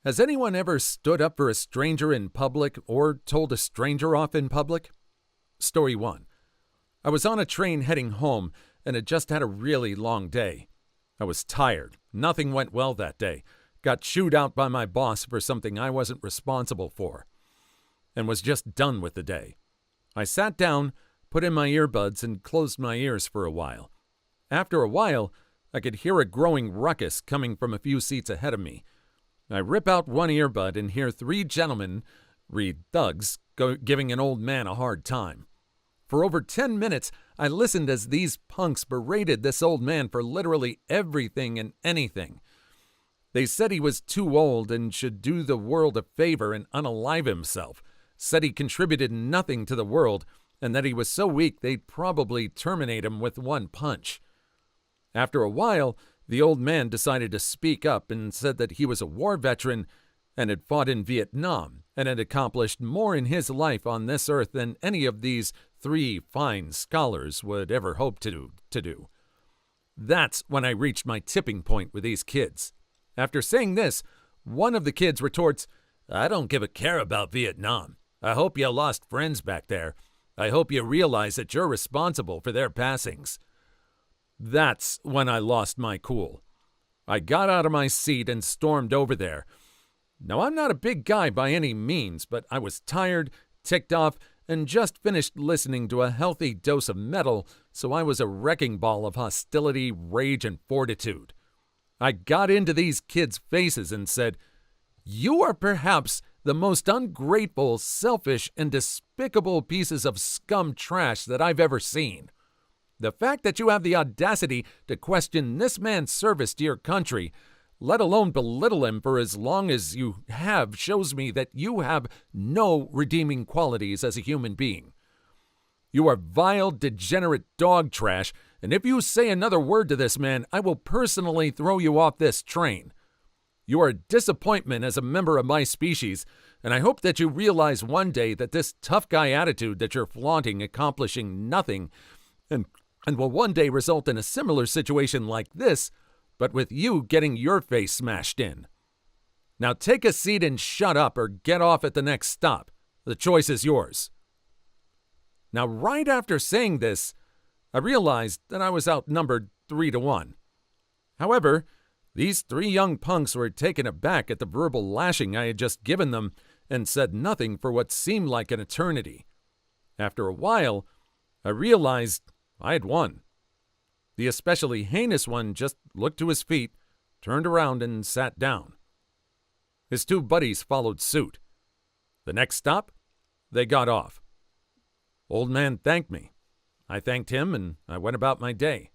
Has anyone ever stood up for a stranger in public or told a stranger off in public? Story 1. I was on a train heading home and had just had a really long day. I was tired. Nothing went well that day. Got chewed out by my boss for something I wasn't responsible for, and was just done with the day. I sat down, put in my earbuds, and closed my ears for a while. After a while, I could hear a growing ruckus coming from a few seats ahead of me. I rip out one earbud and hear 3 gentlemen, read thugs, giving an old man a hard time. For over 10 minutes, I listened as these punks berated this old man for literally everything and anything. They said he was too old and should do the world a favor and unalive himself, said he contributed nothing to the world, and that he was so weak they'd probably terminate him with one punch. After a while, the old man decided to speak up and said that he was a war veteran and had fought in Vietnam and had accomplished more in his life on this earth than any of these 3 fine scholars would ever hope to do. That's when I reached my tipping point with these kids. After saying this, one of the kids retorts, "I don't give a care about Vietnam. I hope you lost friends back there. I hope you realize that you're responsible for their passings." That's when I lost my cool. I got out of my seat and stormed over there. Now, I'm not a big guy by any means, but I was tired, ticked off, and just finished listening to a healthy dose of metal, so I was a wrecking ball of hostility, rage, and fortitude. I got into these kids' faces and said, "You are perhaps the most ungrateful, selfish, and despicable pieces of scum trash that I've ever seen. The fact that you have the audacity to question this man's service to your country, let alone belittle him for as long as you have, shows me that you have no redeeming qualities as a human being. You are vile, degenerate dog trash, and if you say another word to this man, I will personally throw you off this train. You are a disappointment as a member of my species, and I hope that you realize one day that this tough guy attitude that you're flaunting accomplishing nothing and will one day result in a similar situation like this, but with you getting your face smashed in. Now take a seat and shut up or get off at the next stop. The choice is yours." Now, right after saying this, I realized that I was outnumbered 3-1. However, these 3 young punks were taken aback at the verbal lashing I had just given them and said nothing for what seemed like an eternity. After a while, I realized I had won. The especially heinous one just looked to his feet, turned around, and sat down. His 2 buddies followed suit. The next stop, they got off. Old man thanked me. I thanked him, and I went about my day.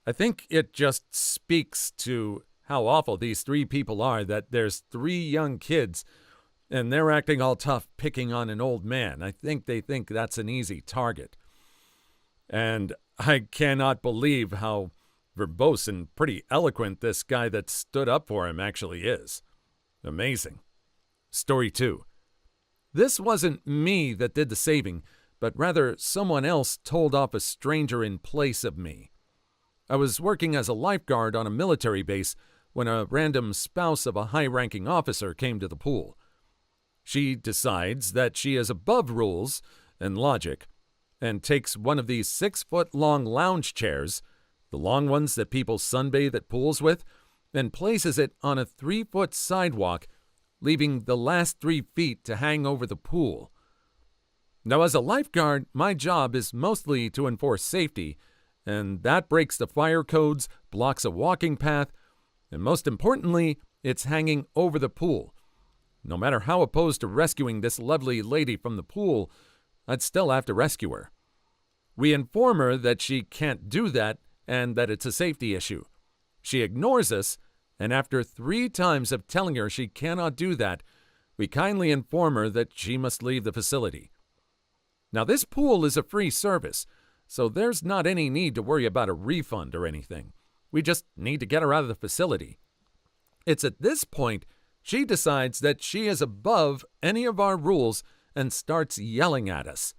I think it just speaks to how awful these 3 people are that there's 3 young kids, and they're acting all tough picking on an old man. I think they think that's an easy target. And I cannot believe how verbose and pretty eloquent this guy that stood up for him actually is. Amazing. Story 2. This wasn't me that did the saving, but rather someone else told off a stranger in place of me. I was working as a lifeguard on a military base when a random spouse of a high-ranking officer came to the pool. She decides that she is above rules and logic and takes one of these 6-foot-long lounge chairs, the long ones that people sunbathe at pools with, and places it on a 3-foot sidewalk, leaving the last 3 feet to hang over the pool. Now, as a lifeguard, my job is mostly to enforce safety, and that breaks the fire codes, blocks a walking path, and most importantly, it's hanging over the pool. No matter how opposed to rescuing this lovely lady from the pool, I'd still have to rescue her. We inform her that she can't do that and that it's a safety issue. She ignores us, and after 3 times of telling her she cannot do that, we kindly inform her that she must leave the facility. Now, this pool is a free service, so there's not any need to worry about a refund or anything. We just need to get her out of the facility. It's at this point she decides that she is above any of our rules and starts yelling at us.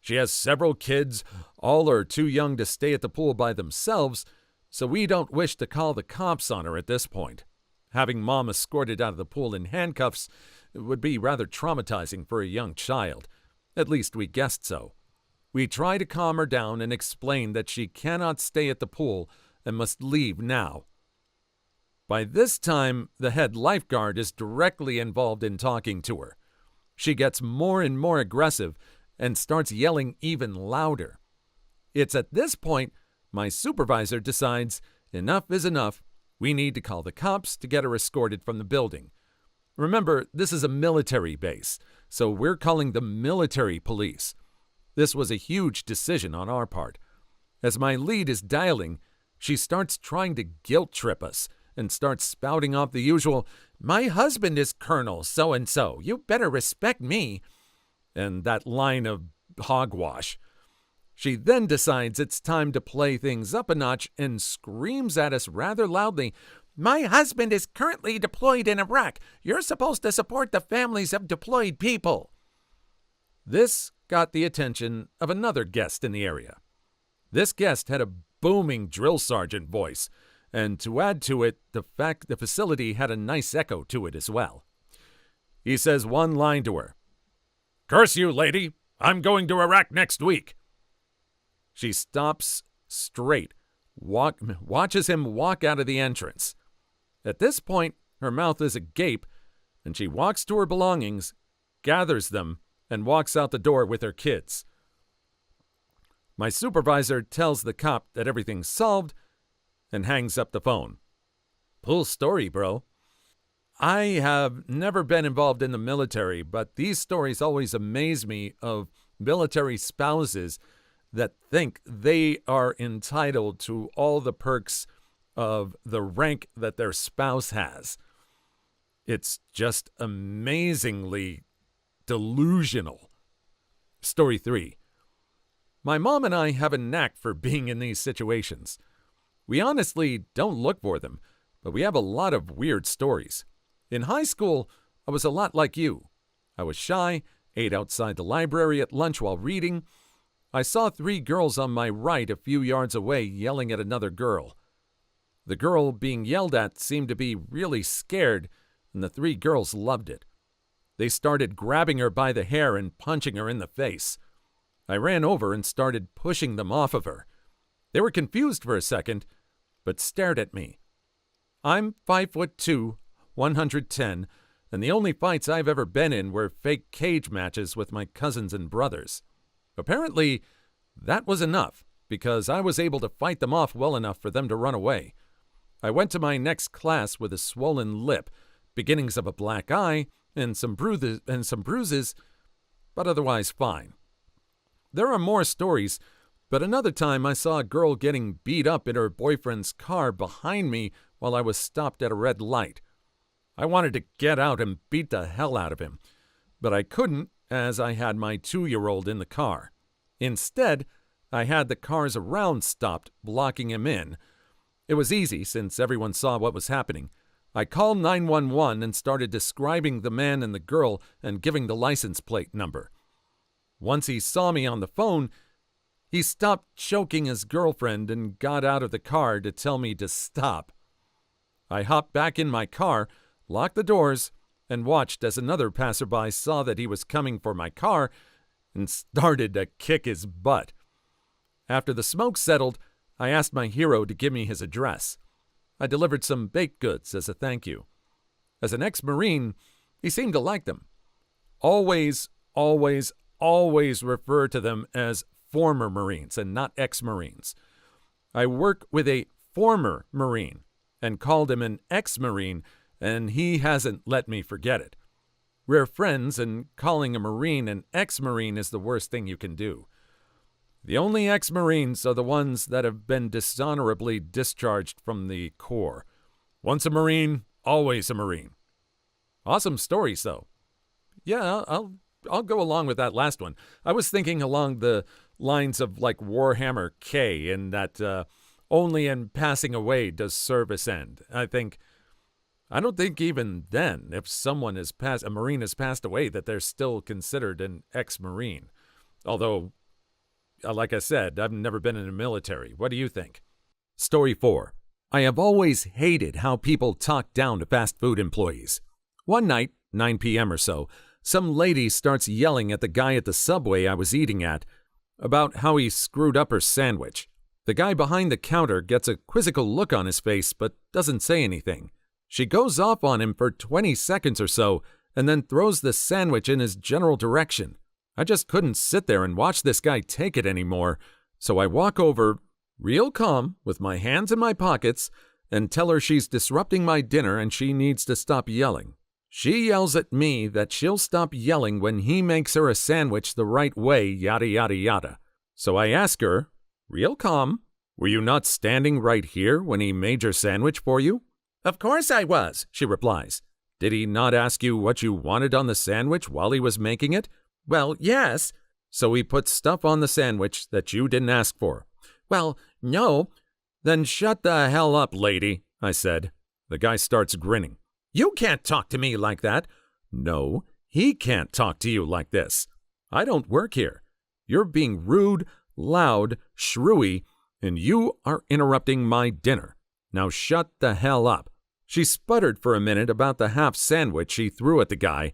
She has several kids, all are too young to stay at the pool by themselves, so we don't wish to call the cops on her at this point. Having mom escorted out of the pool in handcuffs would be rather traumatizing for a young child. At least we guessed so. We try to calm her down and explain that she cannot stay at the pool and must leave now. By this time, the head lifeguard is directly involved in talking to her. She gets more and more aggressive and starts yelling even louder. It's at this point my supervisor decides enough is enough. We need to call the cops to get her escorted from the building. Remember, this is a military base, so we're calling the military police. This was a huge decision on our part. As my lead is dialing, she starts trying to guilt trip us and starts spouting off the usual, "My husband is Colonel so-and-so, you better respect me," and that line of hogwash. She then decides it's time to play things up a notch and screams at us rather loudly, "My husband is currently deployed in Iraq. You're supposed to support the families of deployed people." This got the attention of another guest in the area. This guest had a booming drill sergeant voice, and to add to it, the fact the facility had a nice echo to it as well. He says one line to her, "Curse you, lady! I'm going to Iraq next week." She stops straight, watches him walk out of the entrance. At this point, her mouth is agape, and she walks to her belongings, gathers them, and walks out the door with her kids. My supervisor tells the cop that everything's solved and hangs up the phone. Cool story, bro. I have never been involved in the military, but these stories always amaze me of military spouses that think they are entitled to all the perks of the rank that their spouse has. It's just amazingly delusional. Story 3. My mom and I have a knack for being in these situations. We honestly don't look for them, but we have a lot of weird stories. In high school, I was a lot like you. I was shy, ate outside the library at lunch while reading. I saw 3 girls on my right a few yards away yelling at another girl. The girl being yelled at seemed to be really scared, and the 3 girls loved it. They started grabbing her by the hair and punching her in the face. I ran over and started pushing them off of her. They were confused for a second, but stared at me. I'm 5'2", 110, and the only fights I've ever been in were fake cage matches with my cousins and brothers. Apparently, that was enough, because I was able to fight them off well enough for them to run away. I went to my next class with a swollen lip, beginnings of a black eye, and some bruises, but otherwise fine. There are more stories, but another time I saw a girl getting beat up in her boyfriend's car behind me while I was stopped at a red light. I wanted to get out and beat the hell out of him, but I couldn't as I had my 2-year-old in the car. Instead, I had the cars around stopped, blocking him in. It was easy since everyone saw what was happening. I called 911 and started describing the man and the girl and giving the license plate number. Once he saw me on the phone, he stopped choking his girlfriend and got out of the car to tell me to stop. I hopped back in my car, locked the doors, and watched as another passerby saw that he was coming for my car and started to kick his butt. After the smoke settled, I asked my hero to give me his address. I delivered some baked goods as a thank you. As an ex-Marine, he seemed to like them. Always refer to them as former Marines and not ex-Marines. I work with a former Marine and called him an ex-Marine, and he hasn't let me forget it. We're friends, and calling a Marine an ex-Marine is the worst thing you can do. The only ex-Marines are the ones that have been dishonorably discharged from the Corps. Once a Marine, always a Marine. Awesome stories, though. Yeah, I'll go along with that last one. I was thinking along the lines of like Warhammer K, in that only in passing away does service end. I don't think even then, if someone a Marine has passed away, that they're still considered an ex-Marine. Although, like I said, I've never been in the military. What do you think? Story 4. I have always hated how people talk down to fast food employees. One night, 9 p.m. or so, some lady starts yelling at the guy at the Subway I was eating at about how he screwed up her sandwich. The guy behind the counter gets a quizzical look on his face but doesn't say anything. She goes off on him for 20 seconds or so and then throws the sandwich in his general direction. I just couldn't sit there and watch this guy take it anymore, so I walk over, real calm, with my hands in my pockets, and tell her she's disrupting my dinner and she needs to stop yelling. She yells at me that she'll stop yelling when he makes her a sandwich the right way, yada yada yada. So I ask her, real calm, were you not standing right here when he made your sandwich for you? Of course I was, she replies. Did he not ask you what you wanted on the sandwich while he was making it? Well, yes. So he put stuff on the sandwich that you didn't ask for. Well, no. Then shut the hell up, lady, I said. The guy starts grinning. You can't talk to me like that. No, he can't talk to you like this. I don't work here. You're being rude, loud, shrewy, and you are interrupting my dinner. Now shut the hell up. She sputtered for a minute about the half sandwich she threw at the guy,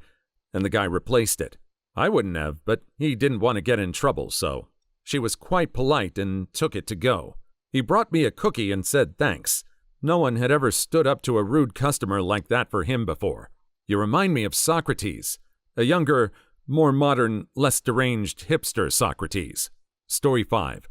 and the guy replaced it. I wouldn't have, but he didn't want to get in trouble, so she was quite polite and took it to go. He brought me a cookie and said thanks. No one had ever stood up to a rude customer like that for him before. You remind me of Socrates, a younger, more modern, less deranged hipster Socrates. Story 5.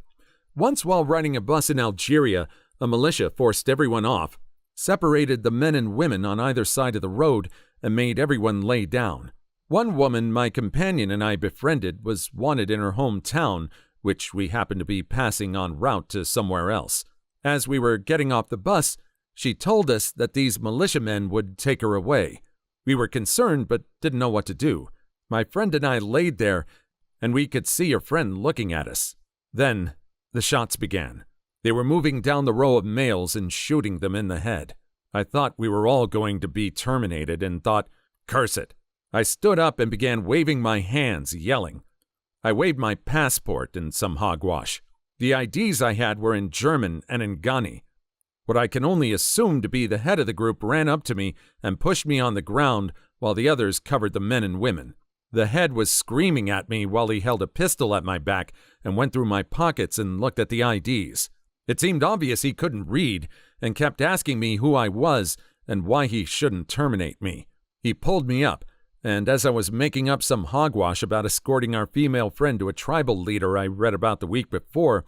Once while riding a bus in Algeria, a militia forced everyone off, separated the men and women on either side of the road, and made everyone lay down. One woman my companion and I befriended was wanted in her hometown, which we happened to be passing en route to somewhere else. As we were getting off the bus, she told us that these militiamen would take her away. We were concerned but didn't know what to do. My friend and I laid there, and we could see her friend looking at us. Then the shots began. They were moving down the row of males and shooting them in the head. I thought we were all going to be terminated and thought, curse it. I stood up and began waving my hands, yelling. I waved my passport and some hogwash. The IDs I had were in German and in Ghani. What I can only assume to be the head of the group ran up to me and pushed me on the ground while the others covered the men and women. The head was screaming at me while he held a pistol at my back and went through my pockets and looked at the IDs. It seemed obvious he couldn't read and kept asking me who I was and why he shouldn't terminate me. He pulled me up, and as I was making up some hogwash about escorting our female friend to a tribal leader I read about the week before,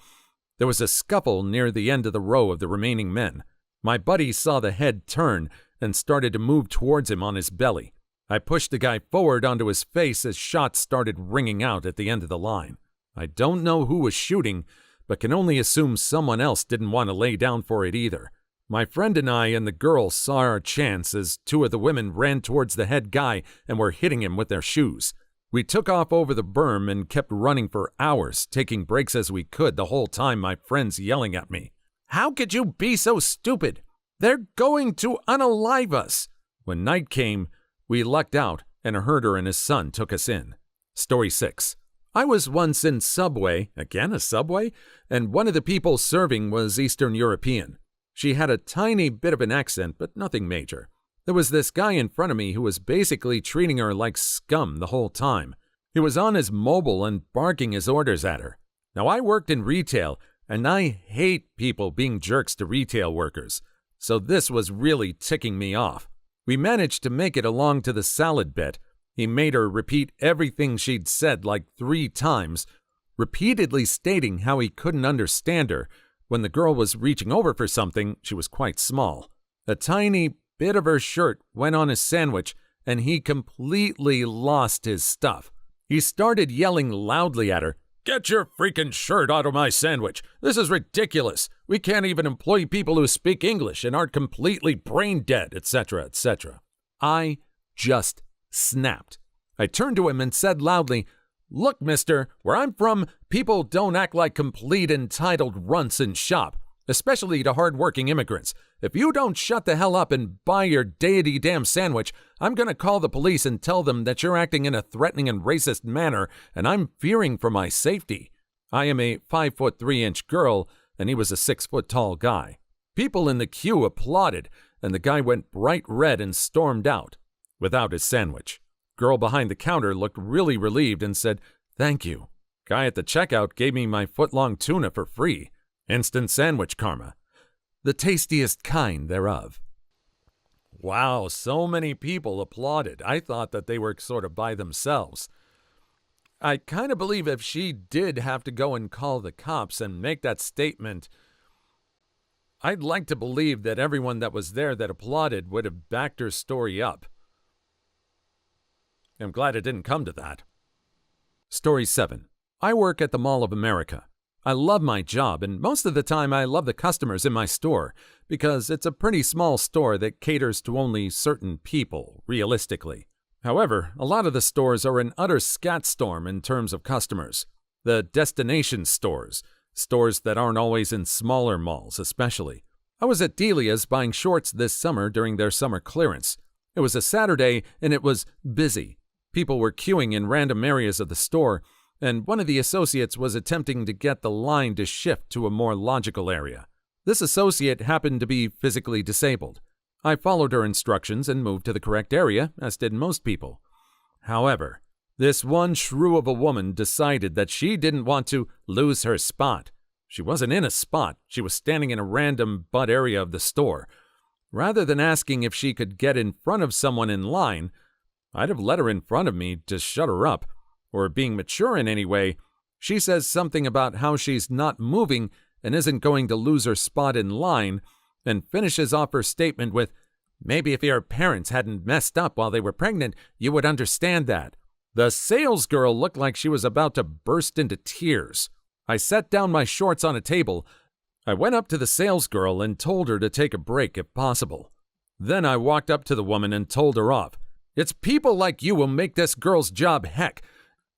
there was a scuffle near the end of the row of the remaining men. My buddy saw the head turn and started to move towards him on his belly. I pushed the guy forward onto his face as shots started ringing out at the end of the line. I don't know who was shooting, but can only assume someone else didn't want to lay down for it either. My friend and I and the girl saw our chance as two of the women ran towards the head guy and were hitting him with their shoes. We took off over the berm and kept running for hours, taking breaks as we could the whole time my friend's yelling at me. How could you be so stupid? They're going to unalive us. When night came, we lucked out and a herder and his son took us in. Story 6. I was once in Subway, again a Subway, and one of the people serving was Eastern European. She had a tiny bit of an accent, but nothing major. There was this guy in front of me who was basically treating her like scum the whole time. He was on his mobile and barking his orders at her. Now, I worked in retail, and I hate people being jerks to retail workers, so this was really ticking me off. We managed to make it along to the salad bit. He made her repeat everything she'd said like 3 times, repeatedly stating how he couldn't understand her. When the girl was reaching over for something, she was quite small. A tiny bit of her shirt went on his sandwich, and he completely lost his stuff. He started yelling loudly at her, "Get your freaking shirt out of my sandwich! This is ridiculous! We can't even employ people who speak English and aren't completely brain dead, etc., etc." I just snapped. I turned to him and said loudly, "Look, mister, where I'm from, people don't act like complete entitled runts in shop, especially to hard-working immigrants. If you don't shut the hell up and buy your deity-damn sandwich, I'm going to call the police and tell them that you're acting in a threatening and racist manner, and I'm fearing for my safety." I am a 5'3" girl, and he was a 6-foot tall guy. People in the queue applauded, and the guy went bright red and stormed out, without his sandwich. Girl behind the counter looked really relieved and said, "Thank you." Guy at the checkout gave me my foot-long tuna for free. Instant sandwich karma. The tastiest kind thereof. Wow, so many people applauded. I thought that they were sort of by themselves. I kind of believe if she did have to go and call the cops and make that statement, I'd like to believe that everyone that was there that applauded would have backed her story up. I'm glad it didn't come to that. Story 7. I work at the Mall of America. I love my job, and most of the time I love the customers in my store because it's a pretty small store that caters to only certain people, realistically. However, a lot of the stores are an utter scatstorm in terms of customers. The destination stores that aren't always in smaller malls especially. I was at Delia's buying shorts this summer during their summer clearance. It was a Saturday and it was busy. People were queuing in random areas of the store, and one of the associates was attempting to get the line to shift to a more logical area. This associate happened to be physically disabled. I followed her instructions and moved to the correct area, as did most people. However, this one shrew of a woman decided that she didn't want to lose her spot. She wasn't in a spot, she was standing in a random butt area of the store. Rather than asking if she could get in front of someone in line, I'd have let her in front of me to shut her up, or being mature in any way. She says something about how she's not moving and isn't going to lose her spot in line, and finishes off her statement with, "Maybe if your parents hadn't messed up while they were pregnant, you would understand that." The sales girl looked like she was about to burst into tears. I set down my shorts on a table. I went up to the sales girl and told her to take a break if possible. Then I walked up to the woman and told her off. "It's people like you who make this girl's job heck.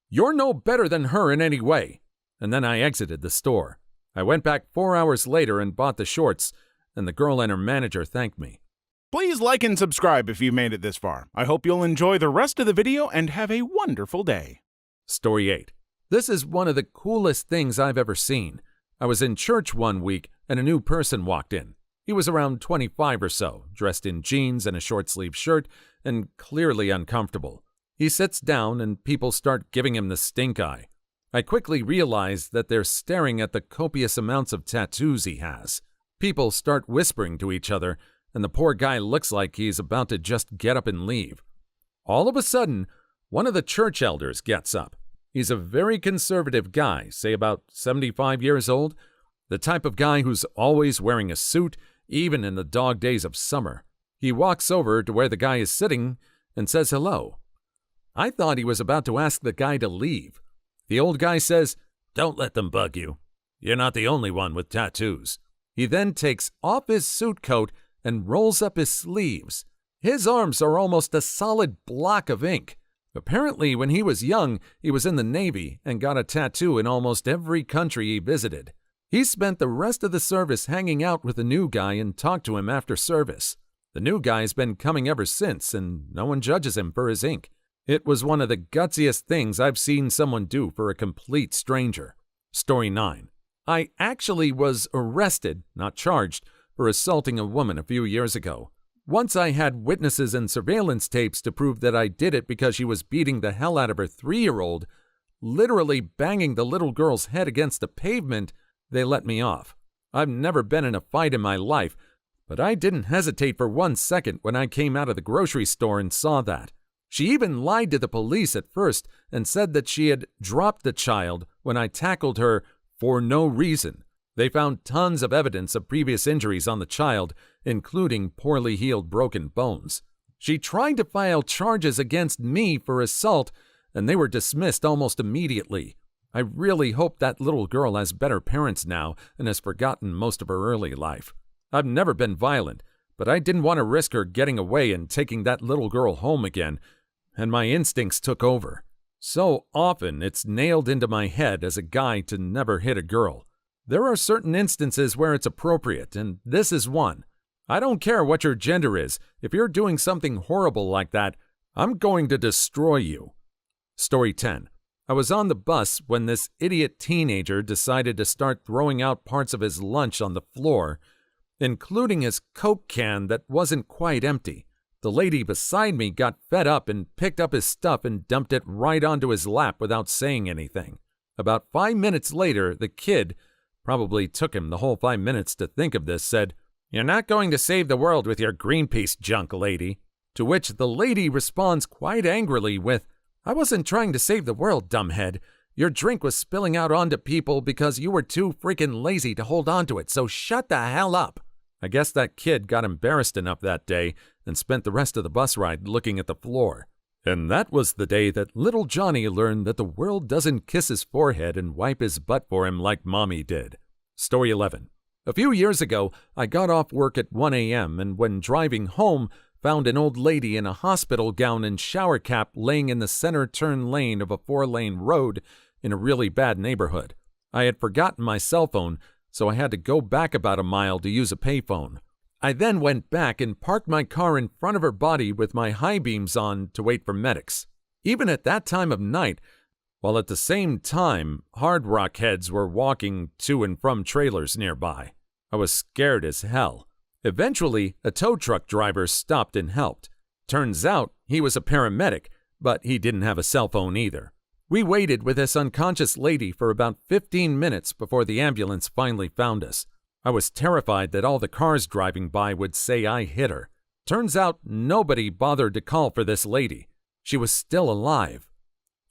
You're no better than her in any way." And then I exited the store. I went back 4 hours later and bought the shorts, and the girl and her manager thanked me. Please like and subscribe if you made it this far. I hope you'll enjoy the rest of the video and have a wonderful day. Story 8. This is one of the coolest things I've ever seen. I was in church one week, and a new person walked in. He was around 25 or so, dressed in jeans and a short-sleeved shirt, and clearly uncomfortable. He sits down, and people start giving him the stink eye. I quickly realize that they're staring at the copious amounts of tattoos he has. People start whispering to each other, and the poor guy looks like he's about to just get up and leave. All of a sudden, one of the church elders gets up. He's a very conservative guy, say about 75 years old, the type of guy who's always wearing a suit, even in the dog days of summer. He walks over to where the guy is sitting and says hello. I thought he was about to ask the guy to leave. The old guy says, "Don't let them bug you. You're not the only one with tattoos." He then takes off his suit coat and rolls up his sleeves. His arms are almost a solid block of ink. Apparently, when he was young, he was in the Navy and got a tattoo in almost every country he visited. He spent the rest of the service hanging out with the new guy and talked to him after service. The new guy's been coming ever since, and no one judges him for his ink. It was one of the gutsiest things I've seen someone do for a complete stranger. Story 9. I actually was arrested, not charged, for assaulting a woman a few years ago. Once I had witnesses and surveillance tapes to prove that I did it because she was beating the hell out of her 3-year-old, literally banging the little girl's head against the pavement. They let me off. I've never been in a fight in my life, but I didn't hesitate for 1 second when I came out of the grocery store and saw that. She even lied to the police at first and said that she had dropped the child when I tackled her for no reason. They found tons of evidence of previous injuries on the child, including poorly healed broken bones. She tried to file charges against me for assault, and they were dismissed almost immediately. I really hope that little girl has better parents now and has forgotten most of her early life. I've never been violent, but I didn't want to risk her getting away and taking that little girl home again, and my instincts took over. So often it's nailed into my head as a guy to never hit a girl. There are certain instances where it's appropriate, and this is one. I don't care what your gender is. If you're doing something horrible like that, I'm going to destroy you. Story 10. I was on the bus when this idiot teenager decided to start throwing out parts of his lunch on the floor. including his Coke can that wasn't quite empty. The lady beside me got fed up and picked up his stuff and dumped it right onto his lap without saying anything. About 5 minutes later, the kid, probably took him the whole 5 minutes to think of this, said, "You're not going to save the world with your Greenpeace junk, lady." To which the lady responds quite angrily with, "I wasn't trying to save the world, dumbhead. Your drink was spilling out onto people because you were too freaking lazy to hold onto it, so shut the hell up." I guess that kid got embarrassed enough that day and spent the rest of the bus ride looking at the floor. And that was the day that little Johnny learned that the world doesn't kiss his forehead and wipe his butt for him like Mommy did. Story 11. A few years ago, I got off work at 1 a.m. and when driving home, found an old lady in a hospital gown and shower cap laying in the center turn lane of a 4-lane road in a really bad neighborhood. I had forgotten my cell phone, so I had to go back about a mile to use a payphone. I then went back and parked my car in front of her body with my high beams on to wait for medics. Even at that time of night, while at the same time, hard rock heads were walking to and from trailers nearby. I was scared as hell. Eventually, a tow truck driver stopped and helped. Turns out he was a paramedic, but he didn't have a cell phone either. We waited with this unconscious lady for about 15 minutes before the ambulance finally found us. I was terrified that all the cars driving by would say I hit her. Turns out nobody bothered to call for this lady. She was still alive.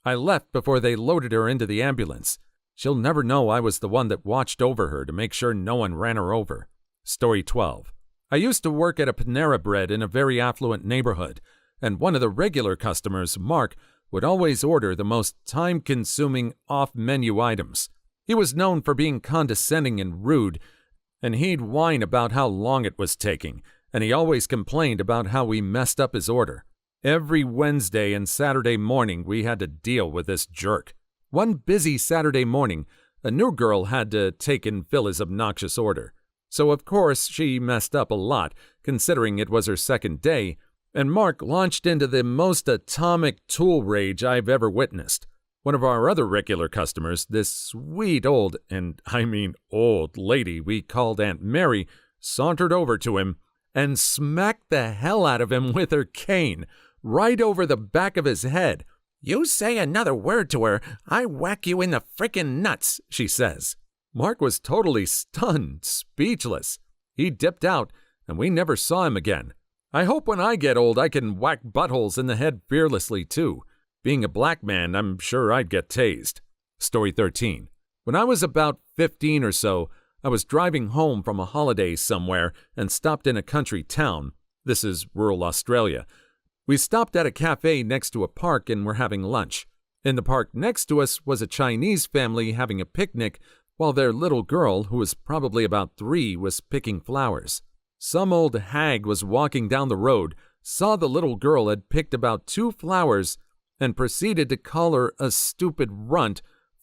I left before they loaded her into the ambulance. She'll never know I was the one that watched over her to make sure no one ran her over. Story 12. I used to work at a Panera Bread in a very affluent neighborhood, and one of the regular customers, Mark, would always order the most time-consuming off-menu items. He was known for being condescending and rude, and he'd whine about how long it was taking, and he always complained about how we messed up his order. Every Wednesday and Saturday morning we had to deal with this jerk. One busy Saturday morning, a new girl had to take and fill his obnoxious order. So of course she messed up a lot, considering it was her second day, and Mark launched into the most atomic tool rage I've ever witnessed. One of our other regular customers, this sweet old, and I mean old lady we called Aunt Mary, sauntered over to him and smacked the hell out of him with her cane, right over the back of his head. "You say another word to her, I whack you in the frickin' nuts," she says. Mark was totally stunned, speechless. He dipped out, and we never saw him again. I hope when I get old I can whack buttholes in the head fearlessly too. Being a black man, I'm sure I'd get tased. Story 13. When I was about 15 or so, I was driving home from a holiday somewhere and stopped in a country town. This is rural Australia. We stopped at a cafe next to a park and were having lunch. In the park next to us was a Chinese family having a picnic while their little girl, who was probably about 3, was picking flowers. Some old hag was walking down the road, saw the little girl had picked about 2 flowers, and proceeded to call her a stupid runt,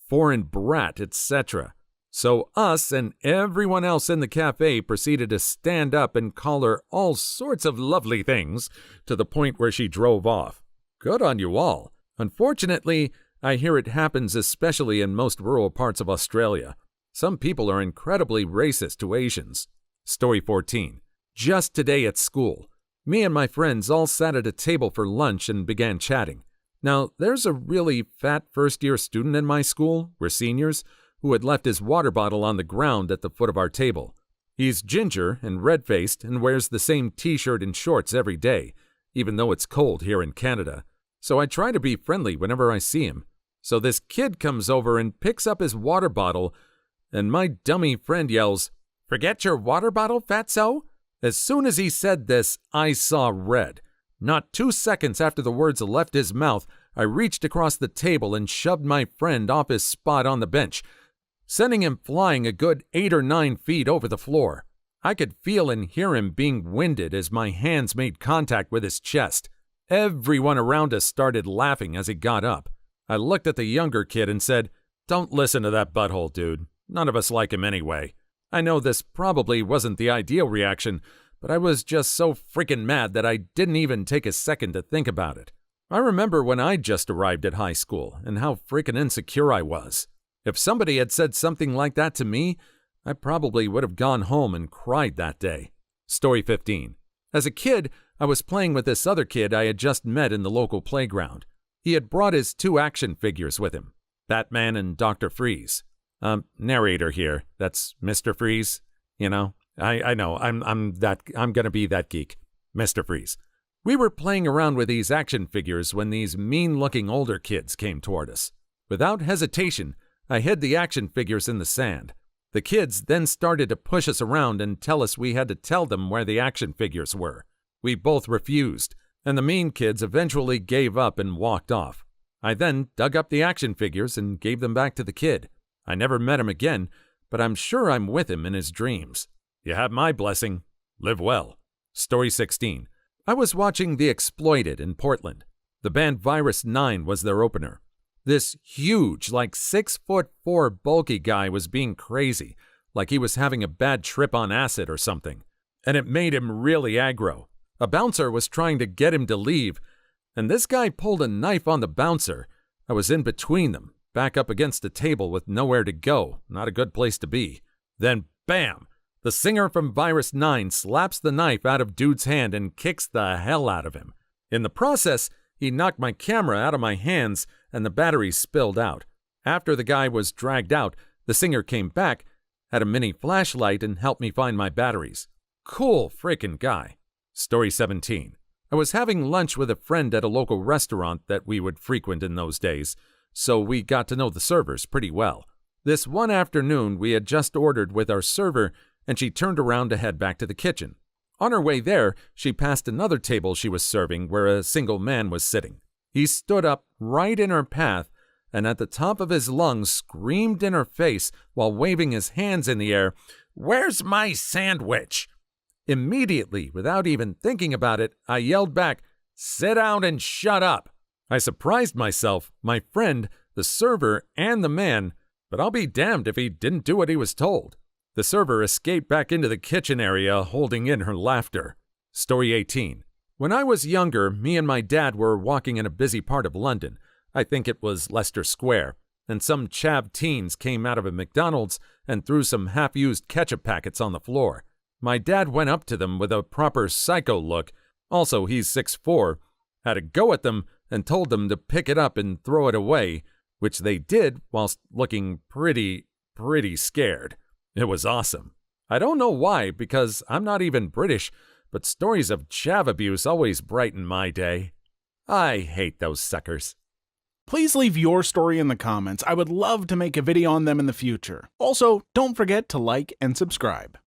foreign brat, etc. So us and everyone else in the cafe proceeded to stand up and call her all sorts of lovely things, to the point where she drove off. Good on you all. Unfortunately, I hear it happens especially in most rural parts of Australia. Some people are incredibly racist to Asians. Story 14. Just today at school, me and my friends all sat at a table for lunch and began chatting. Now, there's a really fat first-year student in my school, we're seniors, who had left his water bottle on the ground at the foot of our table. He's ginger and red-faced and wears the same t-shirt and shorts every day, even though it's cold here in Canada. So I try to be friendly whenever I see him. So this kid comes over and picks up his water bottle, and my dummy friend yells, "Forget your water bottle, fatso?" As soon as he said this, I saw red. Not 2 seconds after the words left his mouth, I reached across the table and shoved my friend off his spot on the bench, sending him flying a good 8 or 9 feet over the floor. I could feel and hear him being winded as my hands made contact with his chest. Everyone around us started laughing as he got up. I looked at the younger kid and said, "Don't listen to that butthole, dude. None of us like him anyway." I know this probably wasn't the ideal reaction, but I was just so freaking mad that I didn't even take a second to think about it. I remember when I just arrived at high school and how freaking insecure I was. If somebody had said something like that to me, I probably would have gone home and cried that day. Story 15. As a kid, I was playing with this other kid I had just met in the local playground. He had brought his 2 action figures with him, Batman and Dr. Freeze. Narrator here. That's Mr. Freeze. You know, I know. I'm gonna be that geek. Mr. Freeze. We were playing around with these action figures when these mean-looking older kids came toward us. Without hesitation, I hid the action figures in the sand. The kids then started to push us around and tell us we had to tell them where the action figures were. We both refused, and the mean kids eventually gave up and walked off. I then dug up the action figures and gave them back to the kid. I never met him again, but I'm sure I'm with him in his dreams. You have my blessing. Live well. Story 16. I was watching The Exploited in Portland. The band Virus 9 was their opener. This huge, like 6'4" bulky guy was being crazy, like he was having a bad trip on acid or something. And it made him really aggro. A bouncer was trying to get him to leave, and this guy pulled a knife on the bouncer. I was in between them, back up against a table with nowhere to go, not a good place to be. Then, bam! The singer from Virus 9 slaps the knife out of dude's hand and kicks the hell out of him. In the process, he knocked my camera out of my hands and the batteries spilled out. After the guy was dragged out, the singer came back, had a mini flashlight, and helped me find my batteries. Cool freaking guy. Story 17. I was having lunch with a friend at a local restaurant that we would frequent in those days, so we got to know the servers pretty well. This one afternoon, we had just ordered with our server, and she turned around to head back to the kitchen. On her way there, she passed another table she was serving where a single man was sitting. He stood up right in her path and at the top of his lungs screamed in her face while waving his hands in the air, "Where's my sandwich?" Immediately, without even thinking about it, I yelled back, "Sit down and shut up." I surprised myself, my friend, the server, and the man, but I'll be damned if he didn't do what he was told. The server escaped back into the kitchen area, holding in her laughter. Story 18. When I was younger, me and my dad were walking in a busy part of London. I think it was Leicester Square, and some chav teens came out of a McDonald's and threw some half-used ketchup packets on the floor. My dad went up to them with a proper psycho look, also he's 6'4", had a go at them and told them to pick it up and throw it away, which they did whilst looking pretty scared. It was awesome. I don't know why, because I'm not even British, but stories of chav abuse always brighten my day. I hate those suckers. Please leave your story in the comments. I would love to make a video on them in the future. Also, don't forget to like and subscribe.